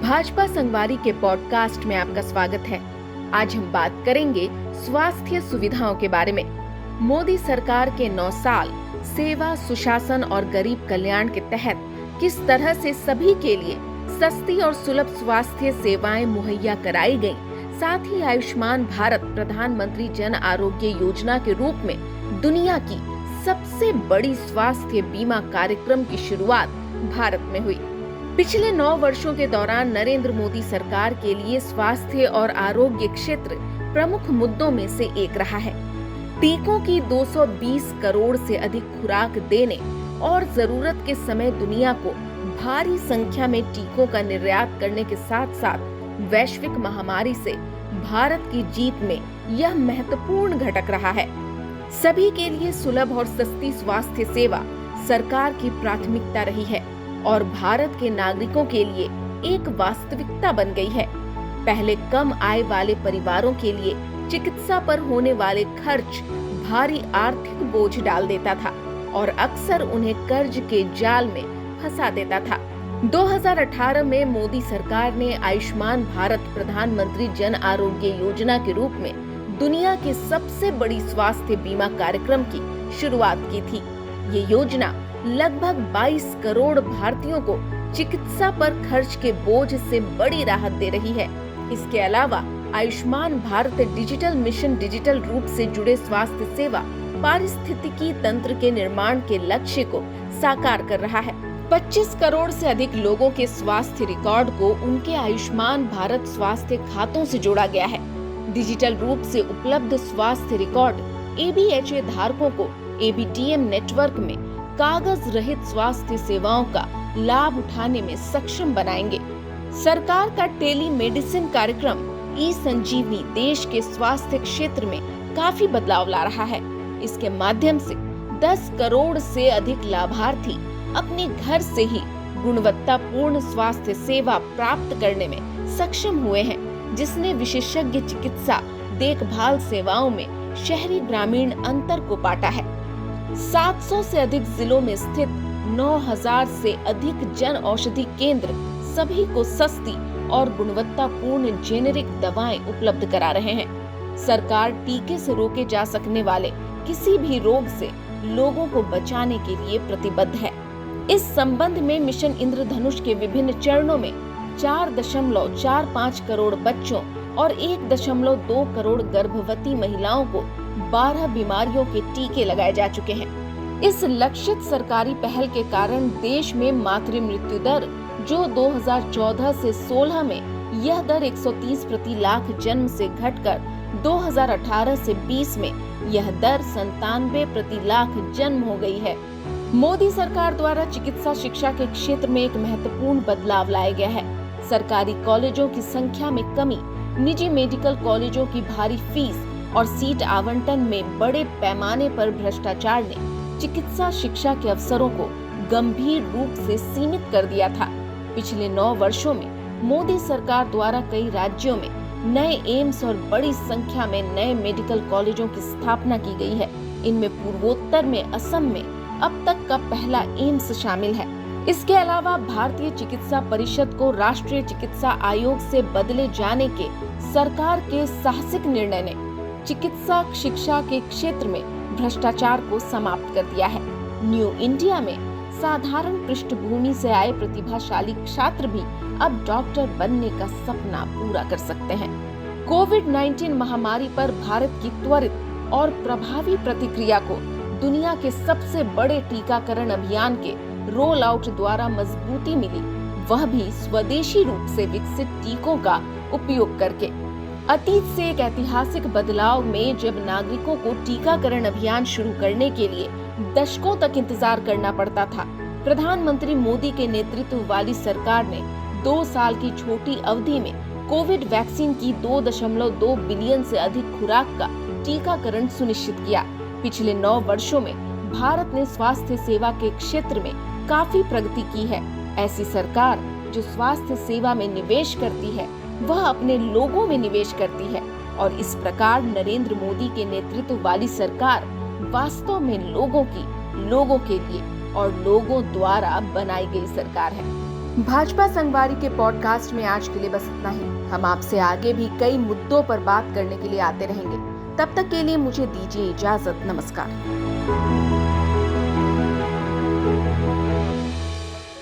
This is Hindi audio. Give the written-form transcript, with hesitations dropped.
भाजपा संगवारी के पॉडकास्ट में आपका स्वागत है। आज हम बात करेंगे स्वास्थ्य सुविधाओं के बारे में। मोदी सरकार के 9 साल सेवा, सुशासन और गरीब कल्याण के तहत किस तरह से सभी के लिए सस्ती और सुलभ स्वास्थ्य सेवाएं मुहैया कराई गईं, साथ ही आयुष्मान भारत प्रधानमंत्री जन आरोग्य योजना के रूप में दुनिया की सबसे बड़ी स्वास्थ्य बीमा कार्यक्रम की शुरुआत भारत में हुई। पिछले 9 वर्षों के दौरान नरेंद्र मोदी सरकार के लिए स्वास्थ्य और आरोग्य क्षेत्र प्रमुख मुद्दों में से एक रहा है। टीकों की 220 करोड़ से अधिक खुराक देने और जरूरत के समय दुनिया को भारी संख्या में टीकों का निर्यात करने के साथ साथ वैश्विक महामारी से भारत की जीत में यह महत्वपूर्ण घटक रहा है। सभी के लिए सुलभ और सस्ती स्वास्थ्य सेवा सरकार की प्राथमिकता रही है और भारत के नागरिकों के लिए एक वास्तविकता बन गई है। पहले कम आय वाले परिवारों के लिए चिकित्सा पर होने वाले खर्च भारी आर्थिक बोझ डाल देता था और अक्सर उन्हें कर्ज के जाल में फंसा देता था। 2018 में मोदी सरकार ने आयुष्मान भारत प्रधानमंत्री जन आरोग्य योजना के रूप में दुनिया की सबसे बड़ी स्वास्थ्य बीमा कार्यक्रम की शुरुआत की थी। ये योजना लगभग 22 करोड़ भारतीयों को चिकित्सा पर खर्च के बोझ से बड़ी राहत दे रही है। इसके अलावा Ayushman Bharat digital mission digital रूप से जुड़े स्वास्थ्य सेवा पारिस्थितिकी तंत्र के निर्माण के लक्ष्य को साकार कर रहा है। 25 करोड़ से अधिक लोगों के स्वास्थ्य रिकॉर्ड को उनके आयुष्मान भारत स्वास्थ्य खातों से जोड़ा गया है। डिजिटल रूप से उपलब्ध स्वास्थ्य रिकॉर्ड ABHA धारकों को ABTM नेटवर्क में कागज रहित स्वास्थ्य सेवाओं का लाभ उठाने में सक्षम बनाएंगे। सरकार का टेली मेडिसिन कार्यक्रम ई-संजीवनी देश के स्वास्थ्य क्षेत्र में काफी बदलाव ला रहा है। इसके माध्यम से 10 करोड़ से अधिक लाभार्थी अपने घर से ही गुणवत्तापूर्ण स्वास्थ्य सेवा प्राप्त करने में सक्षम हुए हैं, जिसने विशेषज्ञ चिकित्सा देखभाल सेवाओं में शहरी ग्रामीण अंतर को पाटा है। 700 से अधिक जिलों में स्थित 9000 से अधिक जन औषधि केंद्र सभी को सस्ती और गुणवत्तापूर्ण जेनेरिक दवाएं उपलब्ध करा रहे हैं। सरकार टीके से रोके जा सकने वाले किसी भी रोग से लोगों को बचाने के लिए प्रतिबद्ध है। इस संबंध में मिशन इंद्रधनुष के विभिन्न चरणों में 4.45 करोड़ बच्चों और 1.2 करोड़ गर्भवती महिलाओं को 12 बीमारियों के टीके लगाए जा चुके हैं। इस लक्षित सरकारी पहल के कारण देश में मातृ मृत्यु दर, जो 2014 से 16 में यह दर 130 प्रति लाख जन्म से घटकर 2018 से 20 में यह दर 97 प्रति लाख जन्म हो गई है। मोदी सरकार द्वारा चिकित्सा शिक्षा के क्षेत्र में एक महत्वपूर्ण बदलाव लाया गया है। सरकारी कॉलेजों की संख्या में कमी, निजी मेडिकल कॉलेजों की भारी फीस और सीट आवंटन में बड़े पैमाने पर भ्रष्टाचार ने चिकित्सा शिक्षा के अवसरों को गंभीर रूप से सीमित कर दिया था। पिछले 9 वर्षों में मोदी सरकार द्वारा कई राज्यों में नए एम्स और बड़ी संख्या में नए मेडिकल कॉलेजों की स्थापना की गई है। इनमें पूर्वोत्तर में असम में अब तक का पहला एम्स शामिल है। इसके अलावा भारतीय चिकित्सा परिषद को राष्ट्रीय चिकित्सा आयोग से बदले जाने के सरकार के साहसिक निर्णय ने चिकित्सा शिक्षा के क्षेत्र में भ्रष्टाचार को समाप्त कर दिया है। न्यू इंडिया में साधारण पृष्ठभूमि से आए प्रतिभाशाली छात्र भी अब डॉक्टर बनने का सपना पूरा कर सकते हैं। कोविड-19 महामारी पर भारत की त्वरित और प्रभावी प्रतिक्रिया को दुनिया के सबसे बड़े टीकाकरण अभियान के रोल आउट द्वारा मजबूती मिली, वह भी स्वदेशी रूप से विकसित टीकों का उपयोग करके। अतीत से एक ऐतिहासिक बदलाव में जब नागरिकों को टीकाकरण अभियान शुरू करने के लिए दशकों तक इंतजार करना पड़ता था, प्रधानमंत्री मोदी के नेतृत्व वाली सरकार ने 2 साल की छोटी अवधि में कोविड वैक्सीन की 2.2 बिलियन से अधिक खुराक का टीकाकरण सुनिश्चित किया। पिछले 9 वर्षों में भारत ने स्वास्थ्य सेवा के क्षेत्र में काफी प्रगति की है। ऐसी सरकार जो स्वास्थ्य सेवा में निवेश करती है, वह अपने लोगों में निवेश करती है और इस प्रकार नरेंद्र मोदी के नेतृत्व वाली सरकार वास्तव में लोगों की, लोगों के लिए और लोगों द्वारा बनाई गई सरकार है। भाजपा संगवारी के पॉडकास्ट में आज के लिए बस इतना ही। हम आपसे आगे भी कई मुद्दों पर बात करने के लिए आते रहेंगे। तब तक के लिए मुझे दीजिए इजाजत। नमस्कार।